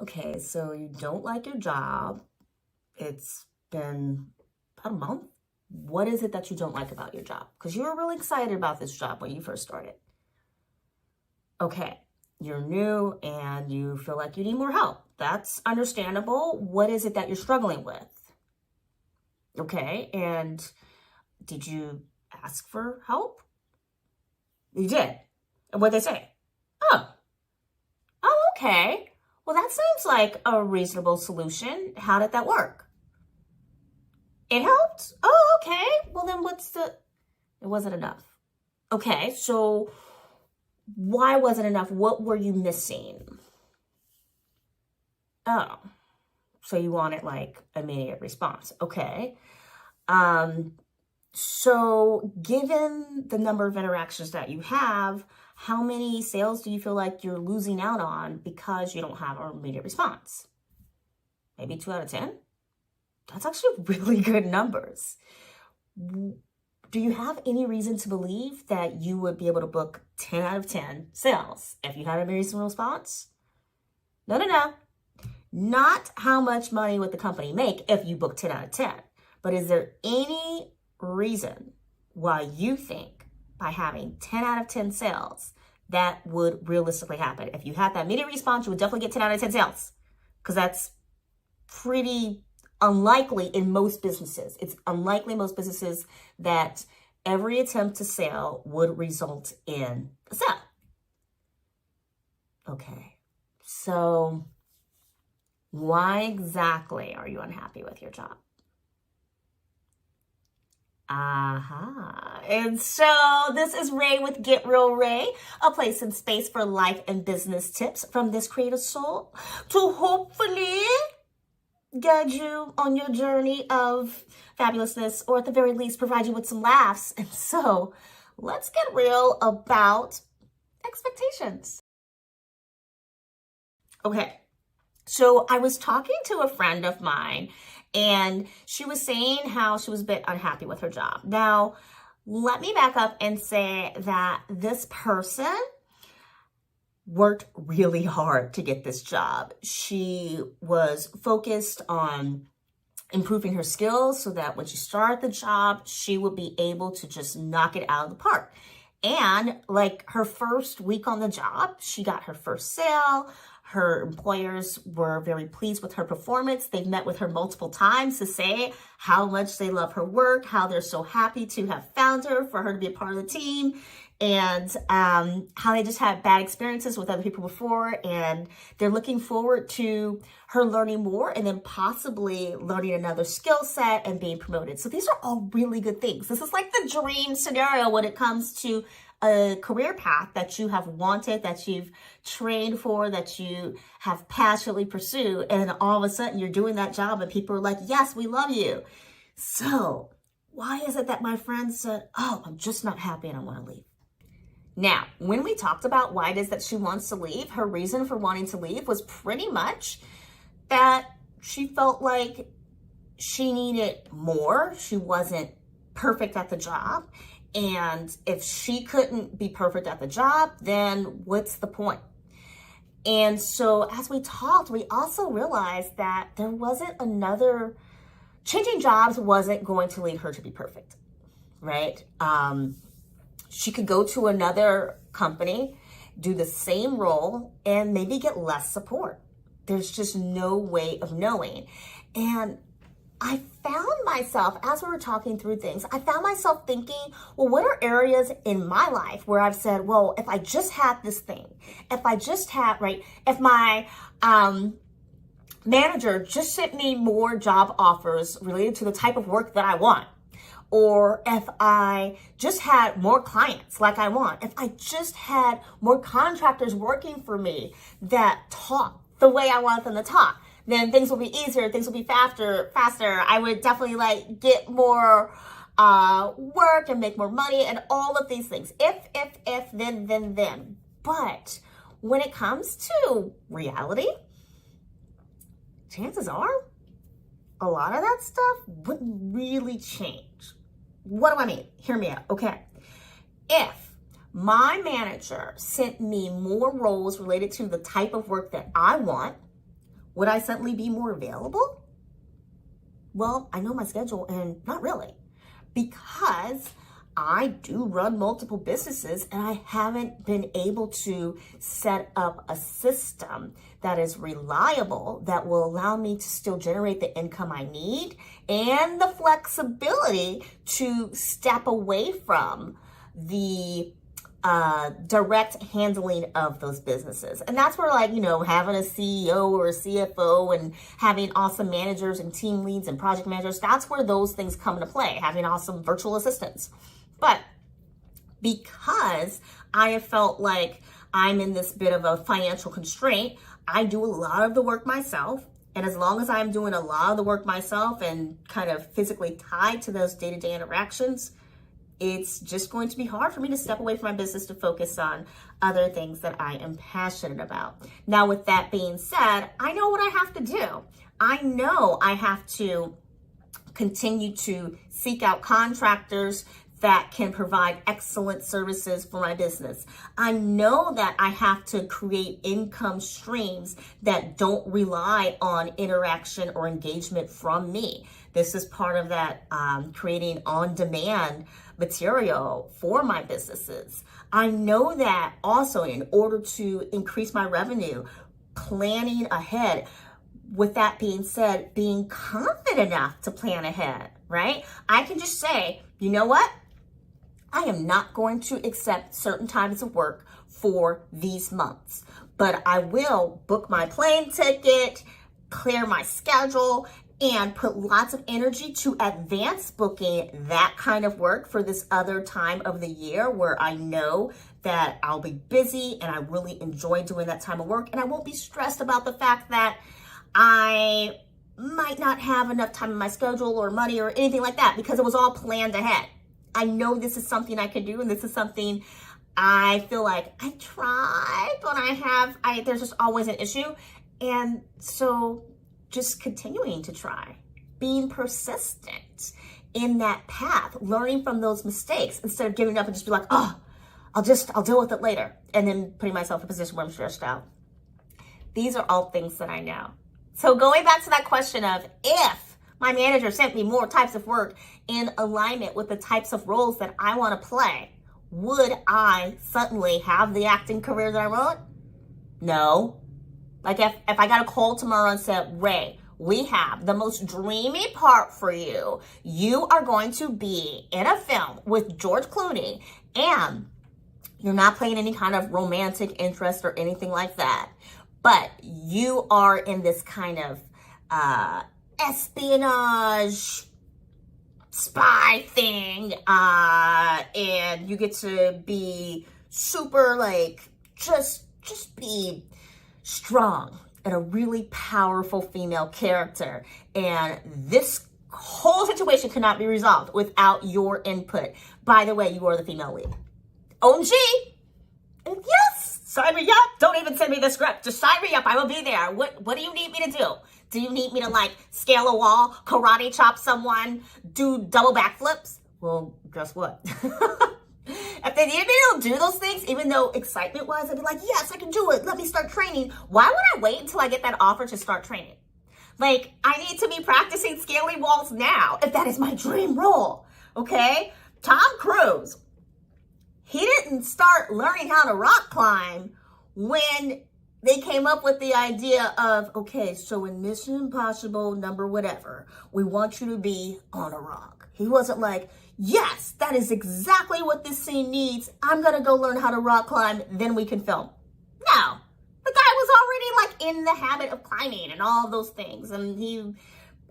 Okay, so you don't like your job. It's been about a month. What is it that you don't like about your job? Because you were really excited about this job when you first started. Okay, you're new and you feel like you need more help. That's understandable. What is it that you're struggling with? Okay, and did you ask for help? You did. And what'd they say? Oh, okay. Well, that seems like a reasonable solution. How did that work? It helped? Oh, okay. Well, then it wasn't enough. Okay, so why wasn't enough? What were you missing? Oh, so you wanted like immediate response. Okay. Um, so given the number of interactions that you have, how many sales do you feel like you're losing out on because you don't have an immediate response? Maybe 2 out of 10? That's actually really good numbers. Do you have any reason to believe that you would be able to book 10 out of 10 sales if you had a reasonable response? No. Not how much money would the company make if you book 10 out of 10. But is there any reason why you think by having 10 out of 10 sales that would realistically happen? If you had that immediate response, you would definitely get 10 out of 10 sales, because that's pretty unlikely in most businesses. It's unlikely in most businesses that every attempt to sell would result in a sale. Okay, so why exactly are you unhappy with your job? And so this is Ray with Get Real Ray, a place and space for life and business tips from this creative soul to hopefully guide you on your journey of fabulousness, or at the very least provide you with some laughs. And so let's get real about expectations. Okay, so I was talking to a friend of mine, and she was saying how she was a bit unhappy with her job. Now, let me back up and say that this person worked really hard to get this job. She was focused on improving her skills so that when she started the job, she would be able to just knock it out of the park. And like her first week on the job, she got her first sale. Her employers were very pleased with her performance. They've met with her multiple times to say how much they love her work, how they're so happy to have found her, for her to be a part of the team, and how they just had bad experiences with other people before. And they're looking forward to her learning more and then possibly learning another skill set and being promoted. So these are all really good things. This is like the dream scenario when it comes to a career path that you have wanted, that you've trained for, that you have passionately pursued, and then all of a sudden you're doing that job and people are like, yes, we love you. So why is it that my friend said, oh, I'm just not happy and I want to leave? Now, when we talked about why it is that she wants to leave, her reason for wanting to leave was pretty much that she felt like she needed more. She wasn't perfect at the job. And if she couldn't be perfect at the job, then what's the point? And so as we talked, we also realized that there wasn't changing jobs wasn't going to lead her to be perfect, right? She could go to another company, do the same role, and maybe get less support. There's just no way of knowing. And I found myself, as we were talking through things, I found myself thinking, well, what are areas in my life where I've said, well, if I just had this thing, if I just had, right, if my manager just sent me more job offers related to the type of work that I want, or if I just had more clients like I want, if I just had more contractors working for me that talk the way I want them to talk, then things will be easier, things will be faster. I would definitely like get more work and make more money and all of these things. If, then. But when it comes to reality, chances are a lot of that stuff wouldn't really change. What do I mean? Hear me out. Okay. If my manager sent me more roles related to the type of work that I want, Would I suddenly be more available? Well, I know my schedule, and not really, because I do run multiple businesses and I haven't been able to set up a system that is reliable, that will allow me to still generate the income I need and the flexibility to step away from the direct handling of those businesses. And that's where, like, having a CEO or a CFO and having awesome managers and team leads and project managers, that's where those things come into play, having awesome virtual assistants. But because I have felt like I'm in this bit of a financial constraint, I do a lot of the work myself. And as long as I'm doing a lot of the work myself and kind of physically tied to those day-to-day interactions, it's just going to be hard for me to step away from my business to focus on other things that I am passionate about. Now, with that being said, I know what I have to do. I know I have to continue to seek out contractors that can provide excellent services for my business. I know that I have to create income streams that don't rely on interaction or engagement from me. This is part of that creating on-demand material for my businesses. I know that also, in order to increase my revenue, planning ahead. With that being said, being confident enough to plan ahead, right? I can just say, you know what? I am not going to accept certain times of work for these months, but I will book my plane ticket, clear my schedule, and put lots of energy to advance booking that kind of work for this other time of the year where I know that I'll be busy and I really enjoy doing that time of work, and I won't be stressed about the fact that I might not have enough time in my schedule or money or anything like that, because it was all planned ahead. I know this is something I can do, and this is something I feel like I tried, but there's just always an issue. And so just continuing to try, being persistent in that path, learning from those mistakes instead of giving up and just be like, oh, I'll deal with it later, and then putting myself in a position where I'm stressed out. These are all things that I know. So going back to that question of, if my manager sent me more types of work in alignment with the types of roles that I want to play, would I suddenly have the acting career that I want? No. Like if I got a call tomorrow and said, Ray, we have the most dreamy part for you. You are going to be in a film with George Clooney, and you're not playing any kind of romantic interest or anything like that, but you are in this kind of espionage spy thing, and you get to be super, like, just be strong and a really powerful female character, and this whole situation cannot be resolved without your input. By the way, you are the female lead. OMG! And yes, sign me up. Don't even send me the script. Just sign me up. I will be there. What do you need me to do? Do you need me to, like, scale a wall, karate chop someone, do double backflips? Well, guess what? If they needed me to do those things, even though excitement-wise, I'd be like, yes, I can do it. Let me start training. Why would I wait until I get that offer to start training? Like, I need to be practicing scaling walls now if that is my dream role, okay? Tom Cruise, he didn't start learning how to rock climb when they came up with the idea of, okay, so in Mission Impossible number whatever, we want you to be on a rock. He wasn't like, yes, that is exactly what this scene needs. I'm going to go learn how to rock climb, then we can film. No, the guy was already, like, in the habit of climbing and all those things. And he,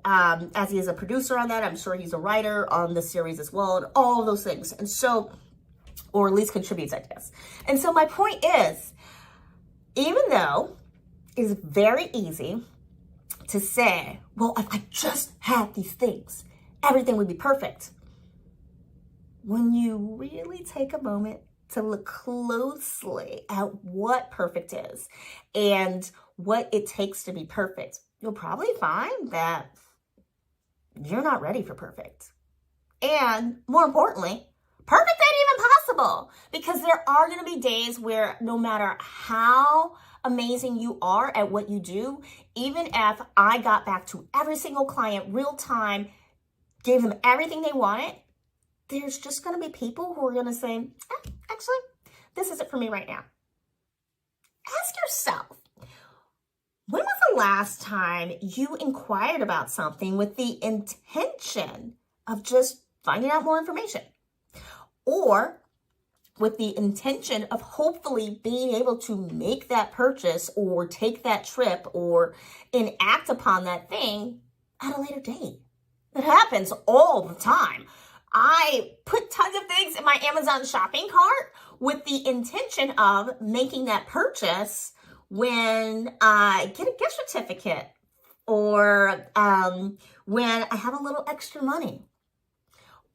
as he is a producer on that, I'm sure he's a writer on the series as well, and all of those things. And so, or at least contributes, I guess. And so my point is, even though it is very easy to say, well, if I just had these things, everything would be perfect. When you really take a moment to look closely at what perfect is and what it takes to be perfect, you'll probably find that you're not ready for perfect. And more importantly, Perfect ain't even possible, because there are going to be days where no matter how amazing you are at what you do, even if I got back to every single client real time, gave them everything they wanted, there's just going to be people who are going to say, actually, this isn't for me right now. Ask yourself, when was the last time you inquired about something with the intention of just finding out more information? Or with the intention of hopefully being able to make that purchase or take that trip or enact upon that thing at a later date? It happens all the time. I put tons of things in my Amazon shopping cart with the intention of making that purchase when I get a gift certificate or when I have a little extra money.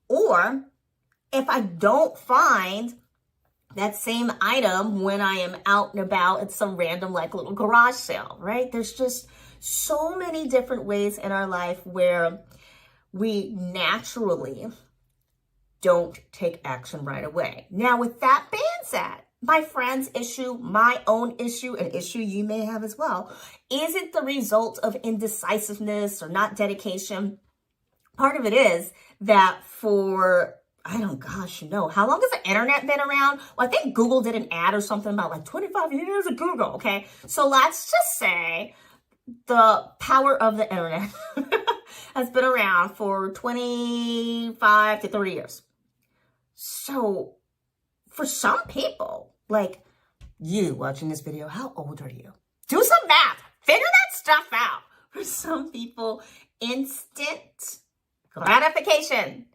Or if I don't find that same item when I am out and about at some random like little garage sale, right? There's just so many different ways in our life where we naturally don't take action right away. Now, with that being said, my friend's issue, my own issue, an issue you may have as well, isn't the result of indecisiveness or not dedication. Part of it is that for, how long has the internet been around? Well, I think Google did an ad or something about like 25 years of Google, okay? So let's just say the power of the internet has been around for 25 to 30 years. So for some people, like you watching this video, how old are you? Do some math. Figure that stuff out. For some people, instant gratification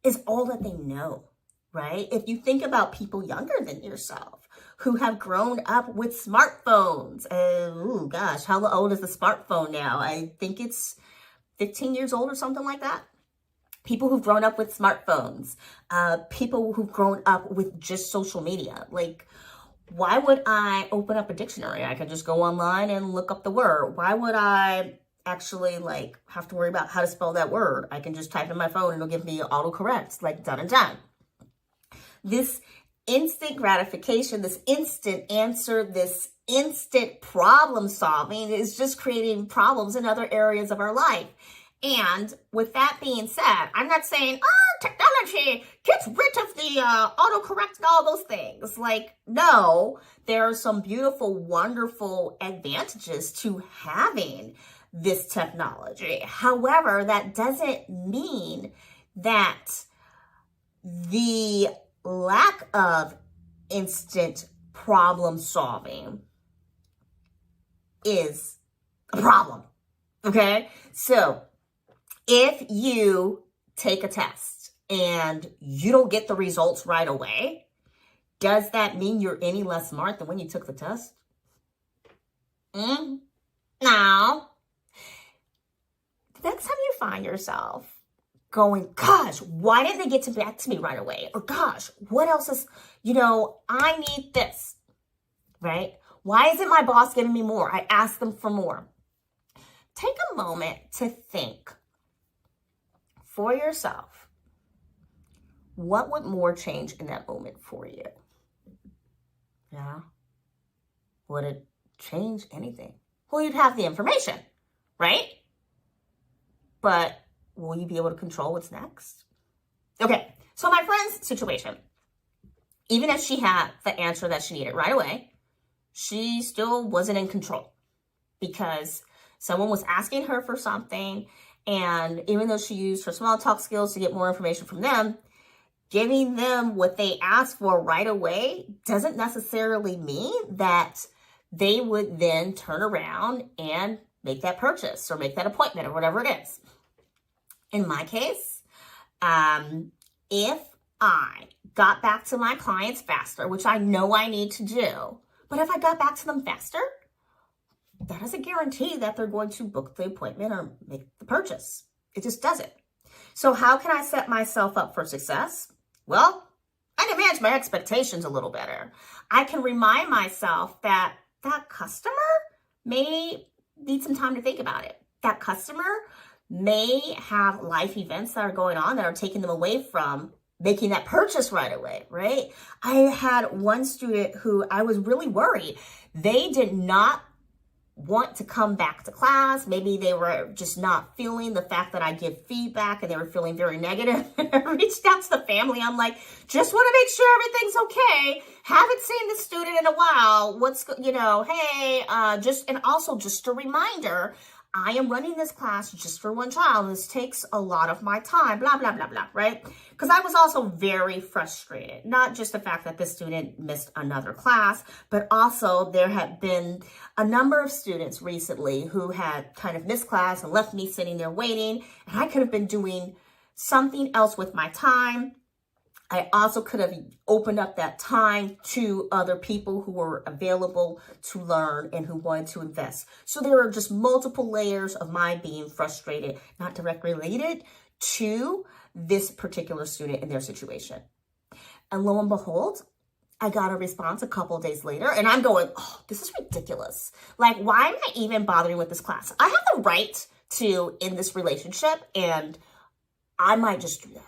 is all that they know, right? If you think about people younger than yourself who have grown up with smartphones, oh gosh, how old is the smartphone now? I think it's 15 years old or something like that. People who've grown up with smartphones, people who've grown up with just social media. Like, why would I open up a dictionary? I could just go online and look up the word. Why would I actually like have to worry about how to spell that word? I can just type in my phone and it'll give me autocorrect, like done and done. This instant gratification, this instant answer, this instant problem solving is just creating problems in other areas of our life. And with that being said, I'm not saying, technology gets rid of the autocorrect and all those things. Like, no, there are some beautiful, wonderful advantages to having this technology. However, that doesn't mean that the lack of instant problem solving is a problem. Okay? So, if you take a test and you don't get the results right away, does that mean you're any less smart than when you took the test? No. The next time you find yourself going, gosh, why didn't they get back to me right away? Or gosh, what else is, I need this, right? Why isn't my boss giving me more? I asked them for more. Take a moment to think for yourself, what would more change in that moment for you? Yeah. Would it change anything? Well, you'd have the information, right? But will you be able to control what's next? Okay, so my friend's situation, even if she had the answer that she needed right away, she still wasn't in control because someone was asking her for something. And even though she used her small talk skills to get more information from them, giving them what they asked for right away doesn't necessarily mean that they would then turn around and make that purchase or make that appointment or whatever it is. In my case, if I got back to my clients faster, which I know I need to do, but if I got back to them faster, that doesn't guarantee that they're going to book the appointment or make the purchase. It just doesn't. So how can I set myself up for success? Well, I can manage my expectations a little better. I can remind myself that that customer may need some time to think about it. That customer may have life events that are going on that are taking them away from making that purchase right away, right? I had one student who I was really worried. They did not want to come back to class. Maybe they were just not feeling the fact that I give feedback, and they were feeling very negative. I reached out to the family. I'm like, just want to make sure everything's okay. Haven't seen the student in a while. Hey, and also just a reminder, I am running this class just for one child. This takes a lot of my time, blah, blah, blah, blah, right? Because I was also very frustrated. Not just the fact that the student missed another class, but also there had been a number of students recently who had kind of missed class and left me sitting there waiting. And I could have been doing something else with my time. I also could have opened up that time to other people who were available to learn and who wanted to invest. So there are just multiple layers of my being frustrated, not directly related to this particular student and their situation. And lo and behold, I got a response a couple of days later, and I'm going, oh, this is ridiculous. Like, why am I even bothering with this class? I have the right to end this relationship, and I might just do that,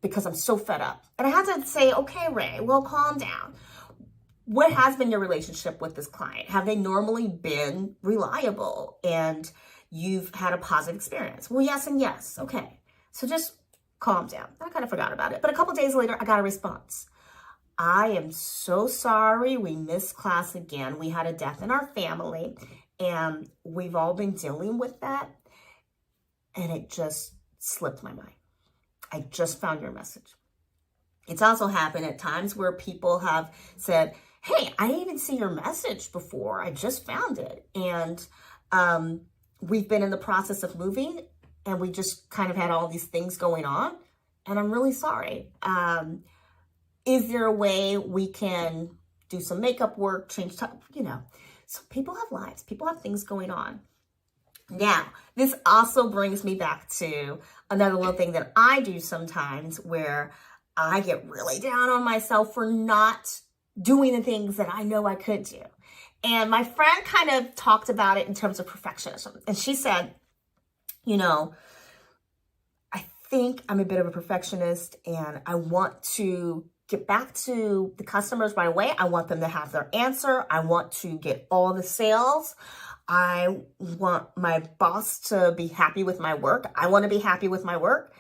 because I'm so fed up. And I had to say, okay, Ray, well, calm down. What has been your relationship with this client? Have they normally been reliable and you've had a positive experience? Well, yes and yes. Okay. So just calm down. I kind of forgot about it. But a couple days later, I got a response. I am so sorry. We missed class again. We had a death in our family, and we've all been dealing with that. And it just slipped my mind. I just found your message. It's also happened at times where people have said, hey, I didn't even see your message before. I just found it. And we've been in the process of moving, and we just kind of had all these things going on. And I'm really sorry. Is there a way we can do some makeup work, change time? So people have lives. People have things going on. Now, this also brings me back to another little thing that I do sometimes, where I get really down on myself for not doing the things that I know I could do. And my friend kind of talked about it in terms of perfectionism. And she said, I think I'm a bit of a perfectionist, and I want to get back to the customers right away. I want them to have their answer. I want to get all the sales. I want my boss to be happy with my work. I want to be happy with my work.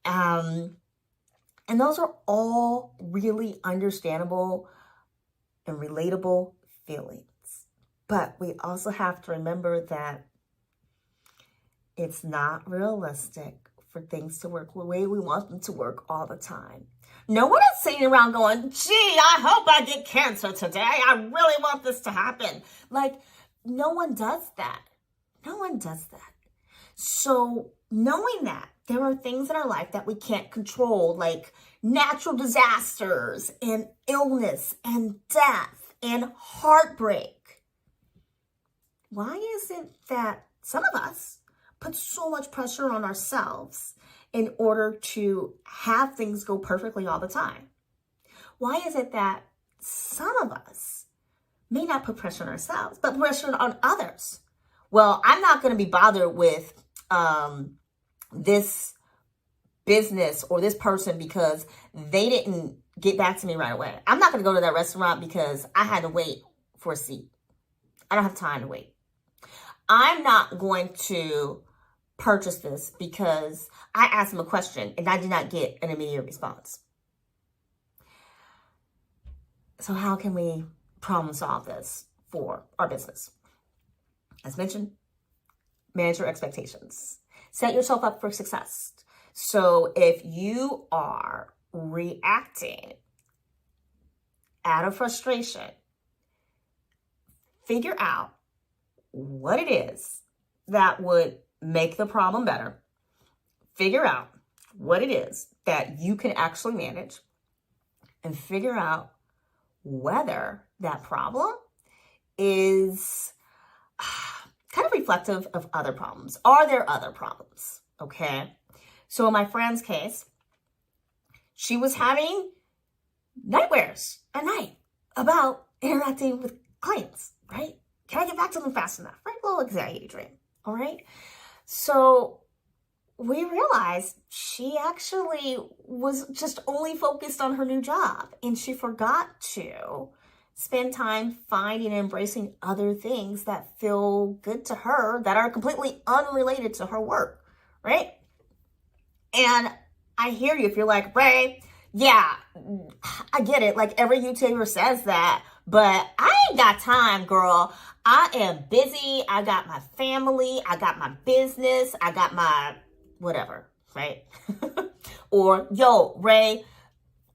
And those are all really understandable and relatable feelings. But we also have to remember that it's not realistic for things to work the way we want them to work all the time. No one is sitting around going, gee, I hope I get cancer today. I really want this to happen. No one does that. No one does that. So knowing that there are things in our life that we can't control, like natural disasters and illness and death and heartbreak, why is it that some of us put so much pressure on ourselves in order to have things go perfectly all the time? Why is it that some of us may not put pressure on ourselves, but pressure on others? Well, I'm not going to be bothered with this business or this person because they didn't get back to me right away. I'm not going to go to that restaurant because I had to wait for a seat. I don't have time to wait. I'm not going to purchase this because I asked them a question and I did not get an immediate response. So how can we problem solve this for our business? As mentioned, manage your expectations. Set yourself up for success. So if you are reacting out of frustration, figure out what it is that would make the problem better. Figure out what it is that you can actually manage, and figure out whether that problem is kind of reflective of other problems. Are there other problems? Okay. So in my friend's case, she was having nightmares at night about interacting with clients, right? Can I get back to them fast enough? Right? A little anxiety dream. All right. So we realized she actually was just only focused on her new job, and she forgot to spend time finding and embracing other things that feel good to her that are completely unrelated to her work, right? And I hear you if you're like, Ray, yeah, I get it. Like every YouTuber says that, but I ain't got time, girl. I am busy. I got my family. I got my business. I got my whatever, right? Or, yo, Ray,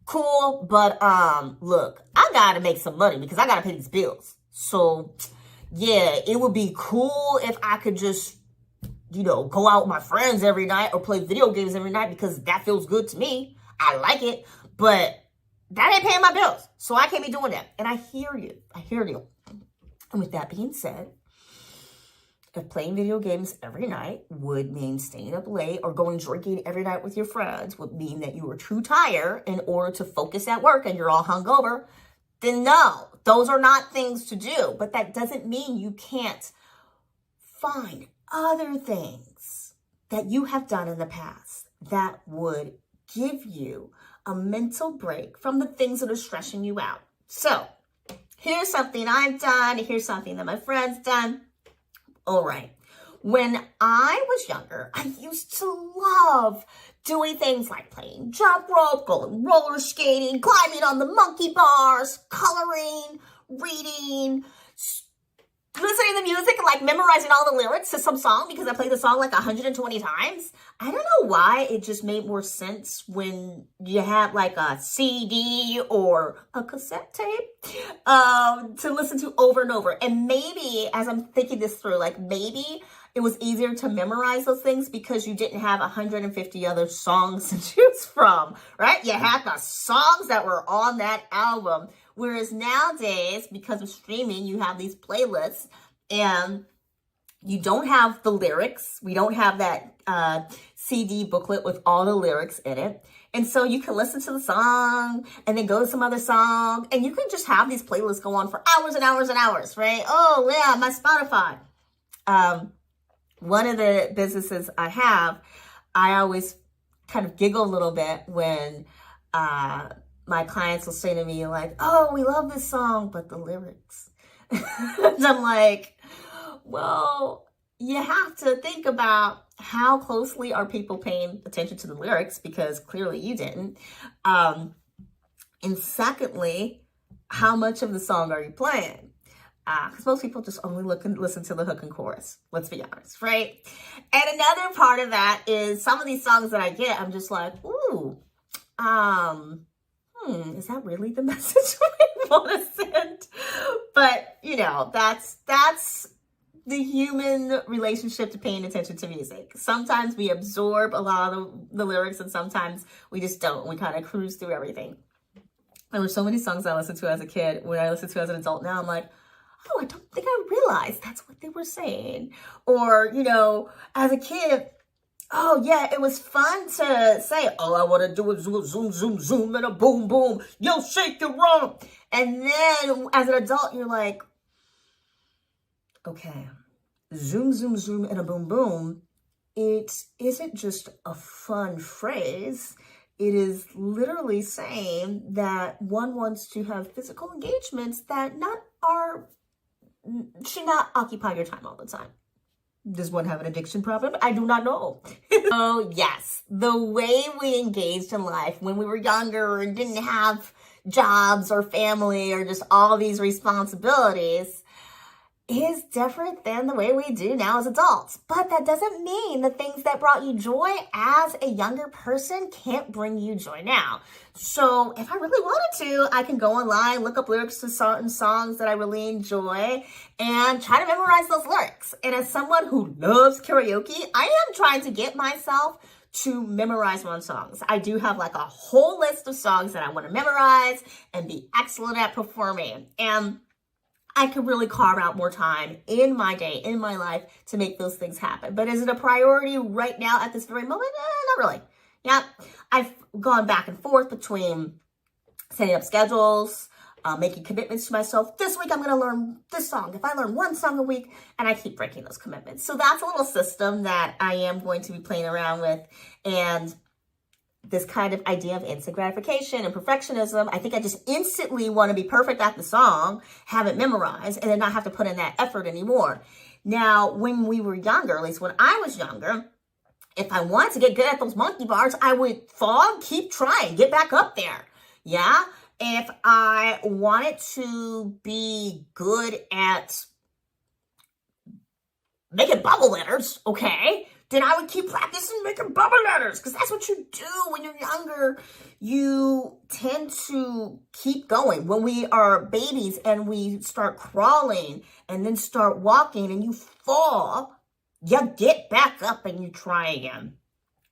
cool, but look, I gotta make some money because I gotta pay these bills. So, yeah, it would be cool if I could just, go out with my friends every night or play video games every night because that feels good to me. I like it, but that ain't paying my bills. So I can't be doing that. And I hear you. I hear you. And with that being said, if playing video games every night would mean staying up late or going drinking every night with your friends would mean that you were too tired in order to focus at work and you're all hungover, then no, those are not things to do. But that doesn't mean you can't find other things that you have done in the past that would give you a mental break from the things that are stressing you out. So here's something I've done. Here's something that my friend's done. All right. When I was younger, I used to love doing things like playing jump rope, going roller skating, climbing on the monkey bars, coloring, reading, listening to music and like memorizing all the lyrics to some song because I played the song like 120 times. I don't know why it just made more sense when you have like a CD or a cassette tape to listen to over and over. And maybe as I'm thinking this through, like maybe it was easier to memorize those things because you didn't have 150 other songs to choose from, right? You had the songs that were on that album. Whereas nowadays, because of streaming, you have these playlists and you don't have the lyrics. We don't have that CD booklet with all the lyrics in it. And so you can listen to the song and then go to some other song. And you can just have these playlists go on for hours and hours and hours, right? Oh, yeah, my Spotify. One of the businesses I have, I always kind of giggle a little bit when my clients will say to me like, oh, we love this song, but the lyrics. And I'm like, well, you have to think about how closely are people paying attention to the lyrics because clearly you didn't. And secondly, how much of the song are you playing? Because most people just only listen to the hook and chorus. Let's be honest, right? And another part of that is some of these songs that I get, I'm just like, ooh, is that really the message we want to send? But, that's the human relationship to paying attention to music. Sometimes we absorb a lot of the lyrics and sometimes we just don't. We kind of cruise through everything. There were so many songs I listened to as a kid. When I listen to as an adult now, I'm like, oh, I don't think I realized that's what they were saying. Or, as a kid, oh, yeah, it was fun to say, all I want to do is zoom, zoom, zoom, and a boom, boom. Yo, shake your rump. And then as an adult, you're like, okay, zoom, zoom, zoom, and a boom, boom. It isn't just a fun phrase. It is literally saying that one wants to have physical engagements that should not occupy your time all the time. Does one have an addiction problem? I do not know. Oh, yes. The way we engaged in life when we were younger and didn't have jobs or family or just all these responsibilities is different than the way we do now as adults. But that doesn't mean the things that brought you joy as a younger person can't bring you joy now. So if I really wanted to, I can go online, look up lyrics to certain songs that I really enjoy and try to memorize those lyrics. And as someone who loves karaoke, I am trying to get myself to memorize my own songs. I do have like a whole list of songs that I want to memorize and be excellent at performing. And I could really carve out more time in my day, in my life to make those things happen. But is it a priority right now at this very moment? Not really. Yeah, I've gone back and forth between setting up schedules, making commitments to myself. This week I'm going to learn this song. If I learn one song a week, and I keep breaking those commitments. So that's a little system that I am going to be playing around with. And this kind of idea of instant gratification and perfectionism, I think I just instantly want to be perfect at the song, have it memorized, and then not have to put in that effort anymore. Now, when we were younger, at least when I was younger, if I wanted to get good at those monkey bars, I would fall, keep trying, get back up there. Yeah? If I wanted to be good at making bubble letters, okay, then I would keep practicing making bubble letters, because that's what you do when you're younger. You tend to keep going. When we are babies and we start crawling and then start walking and you fall, you get back up and you try again.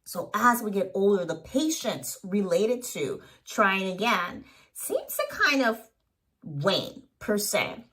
So as we get older, the patience related to trying again seems to kind of wane, per se.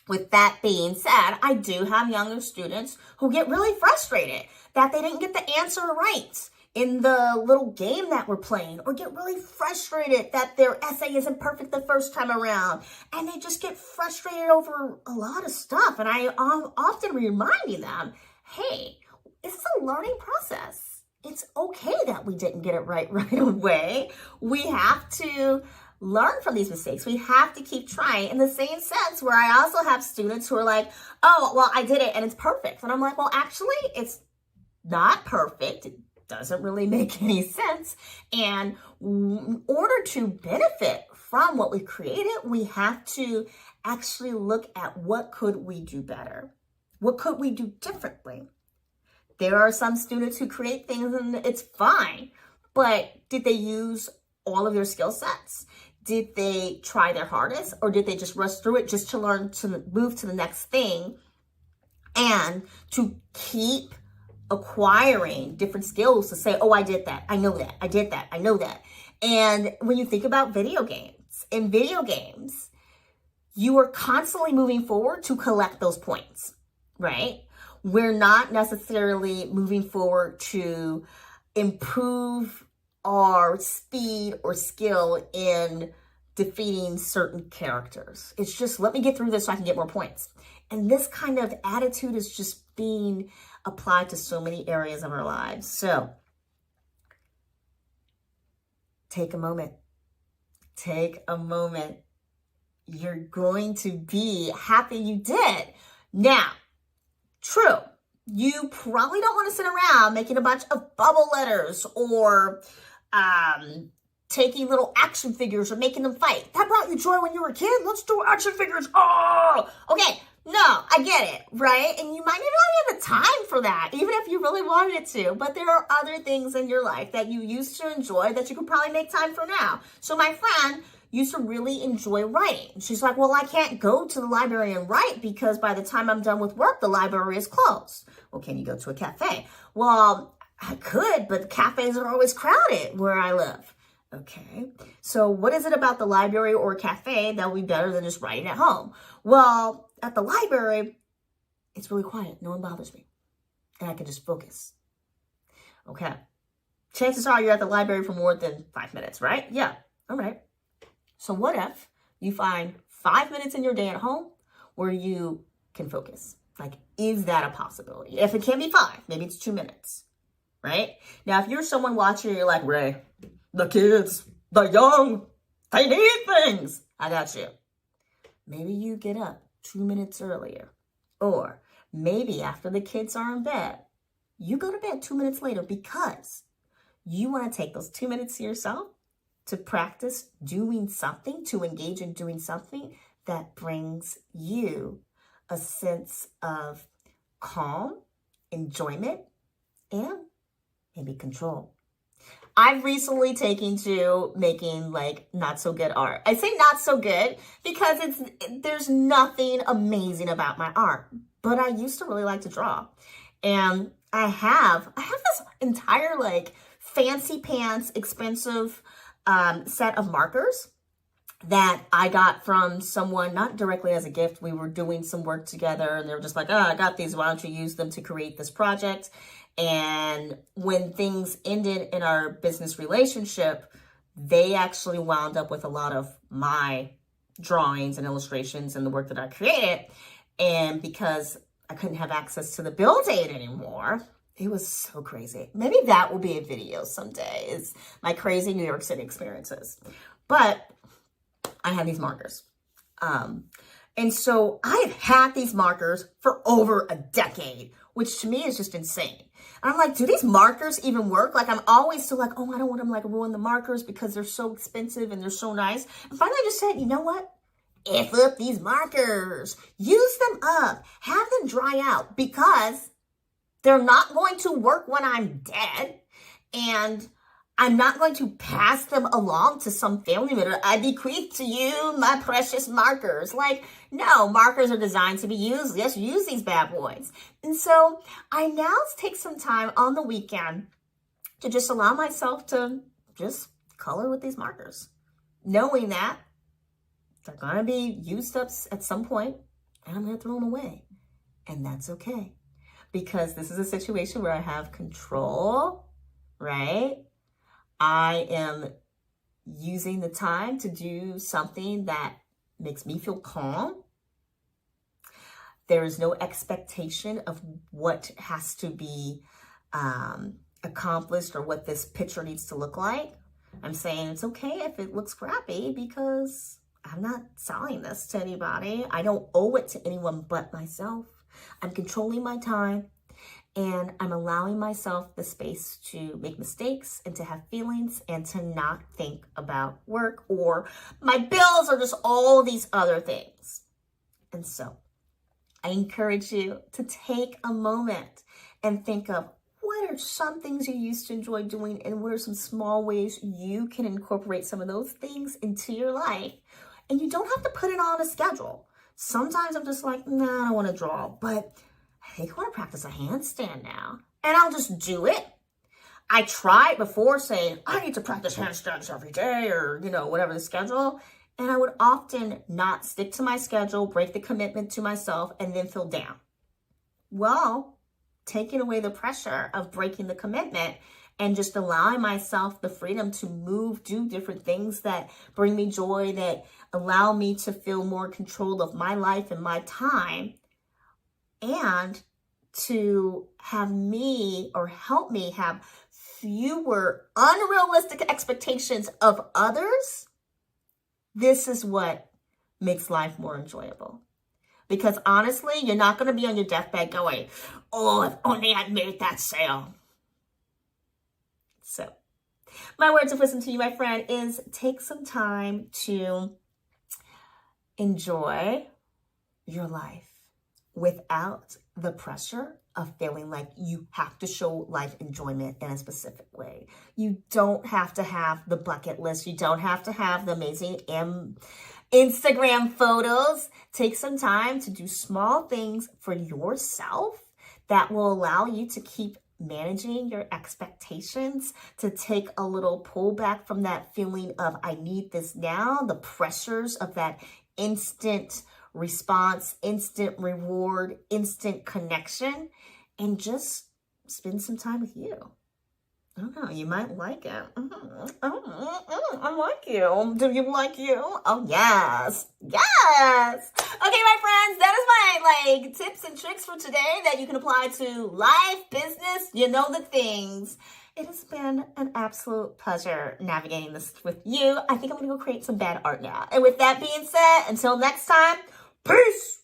With that being said, I do have younger students who get really frustrated that they didn't get the answer right in the little game that we're playing, or get really frustrated that their essay isn't perfect the first time around, and they just get frustrated over a lot of stuff. And I am often reminding them, hey, it's a learning process. It's okay that we didn't get it right away. We have to learn from these mistakes. We have to keep trying, in the same sense where I also have students who are like, oh, well, I did it and it's perfect. And I'm like, well, actually, it's not perfect. It doesn't really make any sense. And in order to benefit from what we created, we have to actually look at what could we do better? What could we do differently? There are some students who create things and it's fine, but did they use all of their skill sets? Did they try their hardest, or did they just rush through it just to learn to move to the next thing and to keep acquiring different skills to say, oh, I did that. I know that. I did that. I know that. And when you think about video games, in video games, you are constantly moving forward to collect those points, right? We're not necessarily moving forward to improve our speed or skill in defeating certain characters. It's just, let me get through this so I can get more points. And this kind of attitude is just being applied to so many areas of our lives. So take a moment. Take a moment. You're going to be happy you did. Now, true, you probably don't want to sit around making a bunch of bubble letters or taking little action figures or making them fight. That brought you joy when you were a kid. Let's do action figures. Oh, okay. No, I get it, right? And you might not have the time for that, even if you really wanted to. But there are other things in your life that you used to enjoy that you could probably make time for now. So my friend used to really enjoy writing. She's like, well, I can't go to the library and write because by the time I'm done with work, the library is closed. Well, can you go to a cafe? Well, I could, but the cafes are always crowded where I live. Okay, so what is it about the library or cafe that would be better than just writing at home? Well, at the library, it's really quiet. No one bothers me. And I can just focus. Okay. Chances are you're at the library for more than 5 minutes, right? Yeah. All right. So what if you find 5 minutes in your day at home where you can focus? Like, is that a possibility? If it can't be 5, maybe it's 2 minutes, right? Now, if you're someone watching, you're like, Ray, the kids, the young, they need things. I got you. Maybe you get up 2 minutes earlier. Or maybe after the kids are in bed, you go to bed 2 minutes later because you want to take those 2 minutes to yourself to practice doing something, to engage in doing something that brings you a sense of calm, enjoyment, and maybe control. I've recently taken to making like not so good art. I say not so good because there's nothing amazing about my art, but I used to really like to draw. And I have this entire like fancy pants, expensive set of markers that I got from someone, not directly as a gift. We were doing some work together and they were just like, oh, I got these. Why don't you use them to create this project? And when things ended in our business relationship, they actually wound up with a lot of my drawings and illustrations and the work that I created. And because I couldn't have access to the bill date anymore, it was so crazy. Maybe that will be a video someday, is my crazy New York City experiences. But I had these markers. And so I have had these markers for over a decade, which to me is just insane. And I'm like, do these markers even work? Like, I'm always still like, oh, I don't want to like ruin the markers because they're so expensive and they're so nice. And finally I just said, you know what? F up these markers. Use them up. Have them dry out, because they're not going to work when I'm dead. And I'm not going to pass them along to some family member. I bequeath to you my precious markers. Like, no, markers are designed to be used. Let's use these bad boys. And so I now take some time on the weekend to just allow myself to just color with these markers, knowing that they're going to be used up at some point and I'm going to throw them away. And that's okay, because this is a situation where I have control, right? I am using the time to do something that makes me feel calm. There is no expectation of what has to be accomplished or what this picture needs to look like. I'm saying it's okay if it looks crappy, because I'm not selling this to anybody. I don't owe it to anyone but myself. I'm controlling my time. And I'm allowing myself the space to make mistakes and to have feelings and to not think about work or my bills or just all these other things. And so I encourage you to take a moment and think of what are some things you used to enjoy doing and what are some small ways you can incorporate some of those things into your life. And you don't have to put it on a schedule. Sometimes I'm just like, nah, I don't want to draw, but I think I want to practice a handstand now, and I'll just do it. I tried before saying, I need to practice handstands every day, or, whatever the schedule. And I would often not stick to my schedule, break the commitment to myself, and then feel down. Well, taking away the pressure of breaking the commitment and just allowing myself the freedom to move, do different things that bring me joy, that allow me to feel more control of my life and my time, and to have me or help me have fewer unrealistic expectations of others. This is what makes life more enjoyable. Because honestly, you're not going to be on your deathbed going, oh, if only I made that sale. So my words of wisdom to you, my friend, is take some time to enjoy your life without the pressure of feeling like you have to show life enjoyment in a specific way. You don't have to have the bucket list. You don't have to have the amazing Instagram photos. Take some time to do small things for yourself that will allow you to keep managing your expectations, to take a little pullback from that feeling of I need this now, the pressures of that instant response, instant reward, instant connection, and just spend some time with you. I don't know, you might like it. I like you. Do you like you? Oh, yes. Yes. Okay, my friends, that is my tips and tricks for today that you can apply to life, business, the things. It has been an absolute pleasure navigating this with you. I think I'm going to go create some bad art now. And with that being said, until next time, peace.